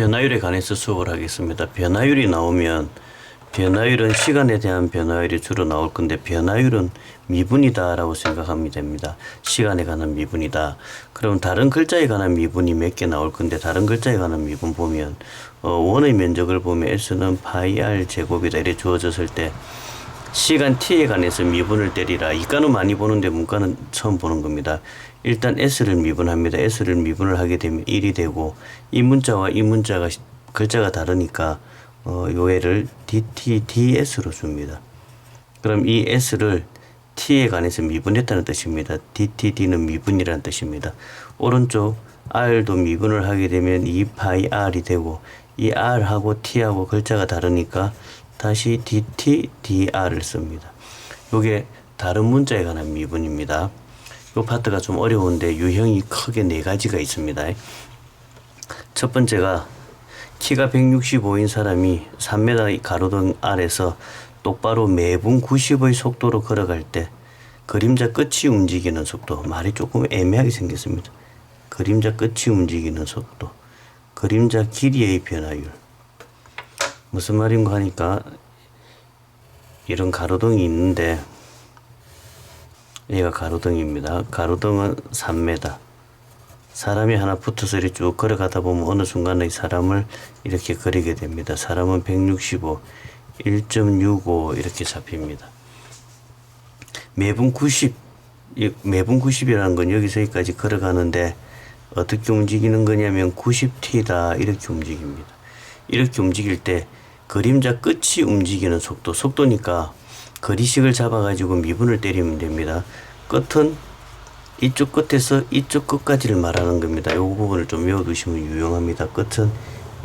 변화율에 관해서 수업을 하겠습니다. 변화율이 나오면 변화율은 시간에 대한 변화율이 주로 나올 건데 변화율은 미분이다 라고 생각하면 됩니다. 시간에 관한 미분이다. 그럼 다른 글자에 관한 미분이 몇 개 나올 건데 다른 글자에 관한 미분 보면 원의 면적을 보면 S는 파이 R 제곱이다 이렇게 주어졌을 때 시간 t에 관해서 미분을 때리라. 이과는 많이 보는데 문과는 처음 보는 겁니다. 일단 S를 미분합니다. S를 미분을 하게 되면 1이 되고 이 문자와 이 문자가 글자가 다르니까 요 애를 dt ds로 줍니다. 그럼 이 S를 t에 관해서 미분했다는 뜻입니다. dt d는 미분이라는 뜻입니다. 오른쪽 r도 미분을 하게 되면 2파이 r이 되고 이 r하고 t하고 글자가 다르니까 다시 dt dr을 씁니다. 요게 다른 문자에 관한 미분입니다. 요 파트가 좀 어려운데 유형이 크게 4가지가 있습니다. 첫 번째가 키가 165인 사람이 3m 가로등 아래서 똑바로 매분 90의 속도로 걸어갈 때 그림자 끝이 움직이는 속도. 말이 조금 애매하게 생겼습니다. 그림자 끝이 움직이는 속도. 그림자 길이의 변화율. 무슨 말인가 하니까 이런 가로등이 있는데 얘가 가로등입니다. 가로등은 3m. 사람이 하나 붙어서 이렇게 쭉 걸어가다 보면 어느 순간에 사람을 이렇게 그리게 됩니다. 사람은 165, 1.65 이렇게 잡힙니다. 매분 90, 매분 90이라는 건 여기서 여기까지 걸어가는데 어떻게 움직이는 거냐면 90t다 이렇게 움직입니다. 이렇게 움직일 때 그림자 끝이 움직이는 속도, 속도니까 거리식을 잡아가지고 미분을 때리면 됩니다. 끝은 이쪽 끝에서 이쪽 끝까지를 말하는 겁니다. 이 부분을 좀 외워두시면 유용합니다. 끝은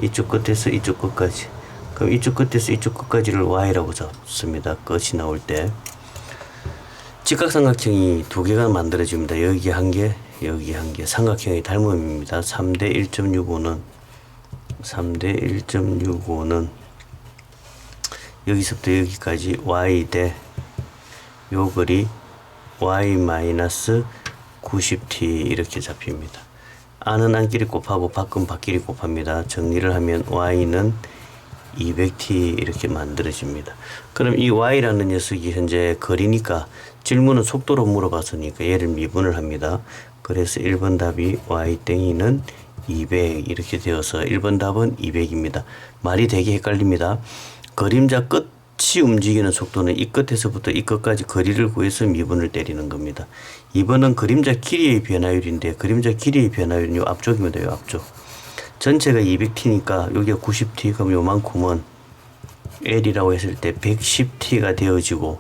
이쪽 끝에서 이쪽 끝까지. 그럼 이쪽 끝에서 이쪽 끝까지를 y라고 잡습니다. 끝이 나올 때. 직각삼각형이 2개가 만들어집니다. 여기 한 개, 여기 한 개. 삼각형의 닮음입니다. 3대 1.65는 여기서부터 여기까지 y 대 요 글이 y-90t 이렇게 잡힙니다. 안은 안끼리 곱하고 밖은 밖끼리 곱합니다. 정리를 하면 y는 200t 이렇게 만들어집니다. 그럼 이 y라는 녀석이 현재 거리니까 질문은 속도로 물어봤으니까 얘를 미분을 합니다. 그래서 1번 답이 y-는 200 이렇게 되어서 1번 답은 200입니다. 말이 되게 헷갈립니다. 그림자 끝이 움직이는 속도는 이 끝에서부터 이 끝까지 거리를 구해서 미분을 때리는 겁니다. 2번은 그림자 길이의 변화율인데 그림자 길이의 변화율은 요 앞쪽입니다. 요 앞쪽. 전체가 200t니까 여기가 90t 그럼 요만큼은 L이라고 했을 때 110t가 되어지고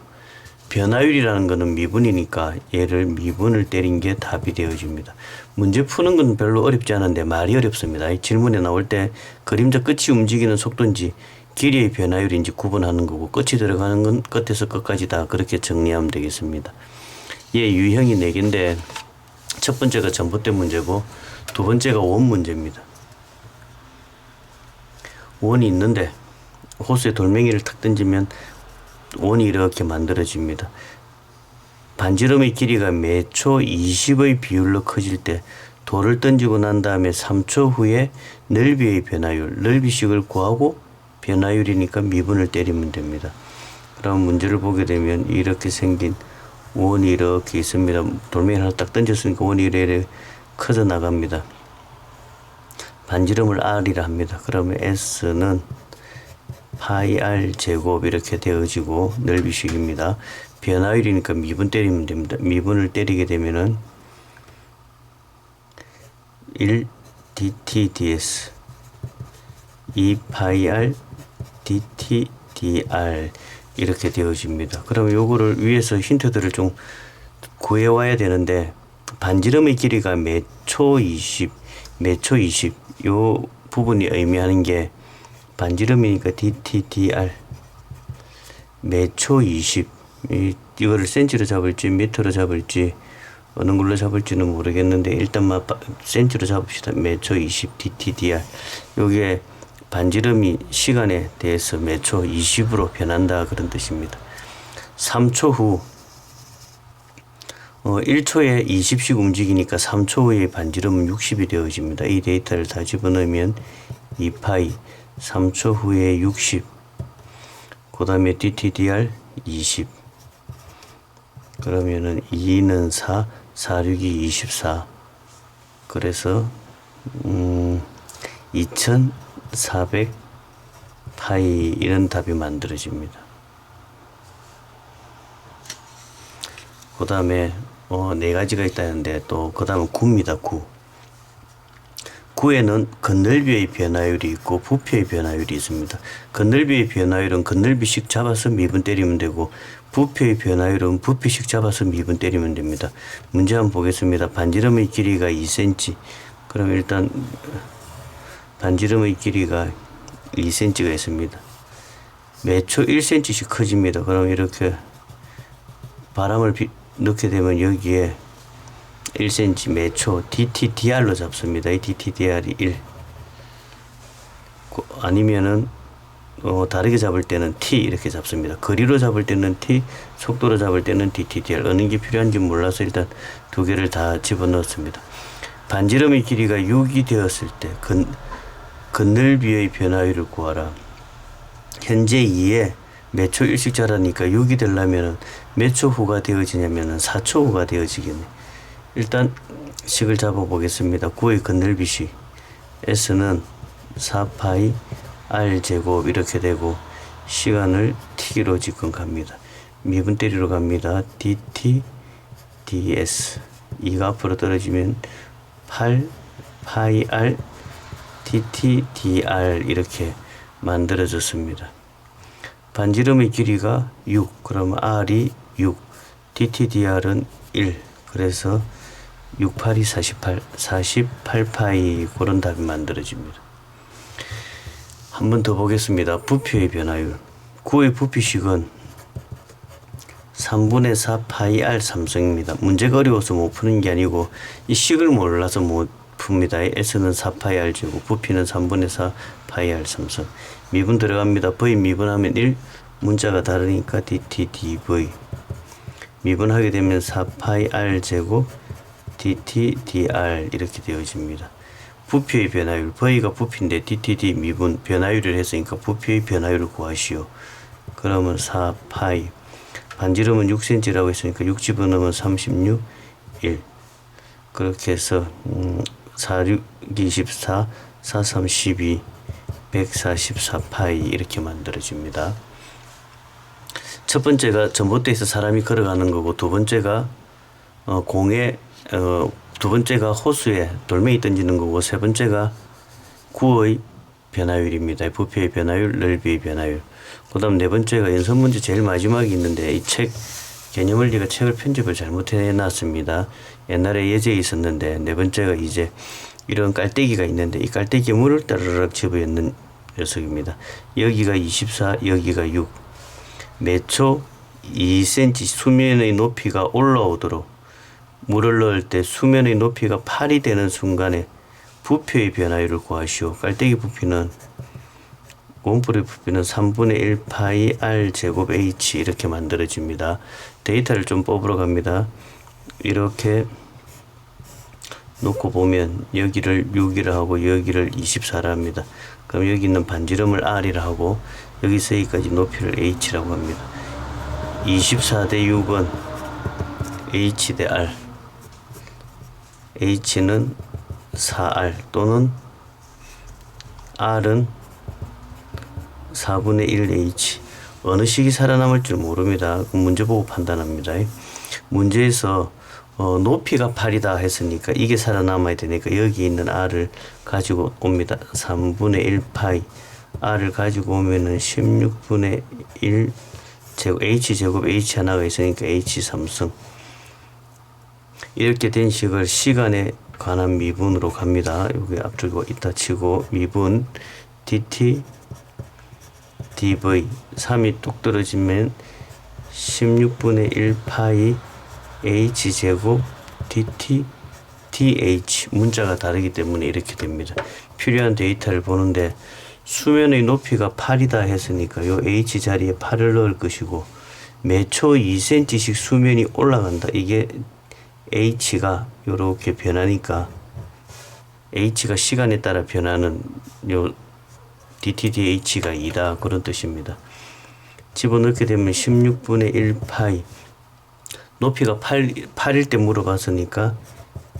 변화율이라는 것은 미분이니까 얘를 미분을 때린 게 답이 되어집니다. 문제 푸는 건 별로 어렵지 않은데 말이 어렵습니다. 이 질문에 나올 때 그림자 끝이 움직이는 속도인지 길이의 변화율인지 구분하는 거고 끝이 들어가는 건 끝에서 끝까지 다 그렇게 정리하면 되겠습니다. 얘 유형이 4개인데 첫 번째가 전봇대 문제고 두 번째가 원 문제입니다. 원이 있는데 호수에 돌멩이를 탁 던지면 원이 이렇게 만들어집니다. 반지름의 길이가 매초 20의 비율로 커질 때 돌을 던지고 난 다음에 3초 후에 넓이의 변화율, 넓이식을 구하고 변화율이니까 미분을 때리면 됩니다. 그럼 문제를 보게 되면 이렇게 생긴 원이 이렇게 있습니다. 돌멩이 하나 딱 던졌으니까 원이 이렇게 커져 나갑니다. 반지름을 R이라 합니다. 그러면 S는 파이 R 제곱 이렇게 되어지고 넓이식입니다. 변화율이니까 미분 때리면 됩니다. 미분을 때리게 되면은 1 dt ds 2 파이 R dt dr 이렇게 되어집니다. 그럼 요거를 위에서 힌트들을 좀 구해와야 되는데 반지름의 길이가 매초 20 요 부분이 의미하는 게 반지름이니까 dt dr 매초 20 이거를 센치로 잡을지 미터로 잡을지 어느 걸로 잡을지는 모르겠는데 일단 센치로 잡읍시다. 매초 20 dt dr 요게 반지름이 시간에 대해서 매초 20으로 변한다 그런 뜻입니다. 3초 후 1초에 20씩 움직이니까 3초 후에 반지름은 60이 되어집니다. 이 데이터를 다 집어넣으면 2파이 3초 후에 60 그 다음에 DTDR 20 그러면은 2는 4 4, 6이 24 그래서 2400 파이 이런 답이 만들어집니다. 그 다음에 네 가지가 있다는데 또 그 다음은 9입니다. 9. 9에는 건널비의 변화율이 있고 부피의 변화율이 있습니다. 건널비의 변화율은 건널비씩 잡아서 미분 때리면 되고 부피의 변화율은 부피씩 잡아서 미분 때리면 됩니다. 문제 한번 보겠습니다. 반지름의 길이가 2cm. 그럼 일단 반지름의 길이가 2cm가 있습니다. 매초 1cm씩 커집니다. 그럼 이렇게 바람을 넣게 되면 여기에 1cm 매초 DTDR로 잡습니다. 이 DTDR이 1 아니면은 다르게 잡을 때는 T 이렇게 잡습니다. 거리로 잡을 때는 T, 속도로 잡을 때는 DTDR. 어느 게 필요한지 몰라서 일단 두 개를 다 집어넣었습니다. 반지름의 길이가 6이 되었을 때 건널비의 변화율을 구하라. 현재 2에 몇 초 일씩 자라니까 6이 되려면 몇 초 후가 되어지냐면 4초 후가 되어지겠네. 일단 식을 잡아 보겠습니다. 9의 건널비식 S는 4파이 R 제곱 이렇게 되고 시간을 T로 지금 갑니다. 미분 때리러 갑니다. DT DS 2가 앞으로 떨어지면 8 파이 R DT DR 이렇게 만들어졌습니다. 반지름의 길이가 6 그러면 R이 6 DTDR은 1 그래서 6, 8이 48 48파이 그런 답이 만들어집니다. 한 번 더 보겠습니다. 부피의 변화율 9의 부피식은 3분의 4 파이 R 삼성입니다. 문제가 어려워서 못 푸는 게 아니고 이 식을 몰라서 못 풉니다. S는 4 파이 R 제곱 부피는 3분의 4 파이 R 삼성 미분 들어갑니다. V 미분하면 1 문자가 다르니까 DT DV 미분하게 되면 4 파이 R 제곱 DT DR 이렇게 되어집니다. 부피의 변화율 V가 부피인데 DTD 미분 변화율을 했으니까 부피의 변화율을 구하시오. 그러면 4 파이 반지름은 6cm라고 했으니까 6 집어넣으면 36 1 그렇게 해서 4, 6, 24 4, 3, 12 144파이 이렇게 만들어집니다. 첫 번째가 전봇대에서 사람이 걸어가는 거고 두 번째가 공에 두 번째가 호수에 돌멩이 던지는 거고 세 번째가 구의 변화율입니다. 부피의 변화율, 넓이의 변화율. 그 다음 네 번째가 연습 문제 제일 마지막에 있는데 이 책 개념원리가 책을 편집을 잘못해 놨습니다. 옛날에 예제에 있었는데 네 번째가 이제 이런 깔때기가 있는데 이 깔때기에 물을 따르륵 집어넣는 녀석입니다. 여기가 24, 여기가 6. 매초 2cm 수면의 높이가 올라오도록 물을 넣을 때 수면의 높이가 8이 되는 순간에 부피의 변화율을 구하시오. 깔때기 부피는 원뿔의 부피는 3분의 1 파이 R 제곱 H 이렇게 만들어집니다. 데이터를 좀 뽑으러 갑니다. 이렇게 놓고 보면 여기를 6이라 하고 여기를 24라 합니다. 그럼 여기 있는 반지름을 R이라 하고 여기서 여기까지 높이를 H라고 합니다. 24 대 6은 H 대 R H는 4R 또는 R은 4분의 1H 어느 식이 살아남을 줄 모릅니다. 문제 보고 판단합니다. 문제에서 높이가 8이다 했으니까 이게 살아남아야 되니까 여기 있는 R을 가지고 옵니다. 3분의 1 파이 R을 가지고 오면은 16분의 1 제곱 H 제곱 H 하나가 있으니까 H 삼성 이렇게 된 식을 시간에 관한 미분으로 갑니다. 여기 앞쪽에 있다 치고 미분 DT DV 3이 뚝 떨어지면 16분의 1 파이 H 제곱 DT DH 문자가 다르기 때문에 이렇게 됩니다. 필요한 데이터를 보는데 수면의 높이가 8이다 했으니까 요 H 자리에 8을 넣을 것이고 매초 2cm씩 수면이 올라간다. 이게 H가 요렇게 변하니까 h가 시간에 따라 변하는 요 dtdh가 2다 그런 뜻입니다. 집어넣게 되면 16분의 1파이 높이가 8일 때 물어봤으니까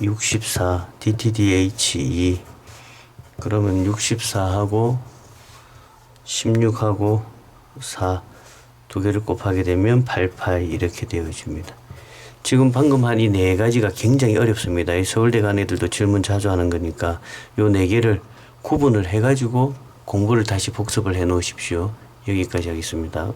64 dtdh 2 그러면 64하고 16하고 4 두 개를 곱하게 되면 8파이 이렇게 되어집니다. 지금 방금 한 이 네 가지가 굉장히 어렵습니다. 이 서울대 간 애들도 질문 자주 하는 거니까 요 네 개를 구분을 해가지고 공부를 다시 복습을 해 놓으십시오. 여기까지 하겠습니다.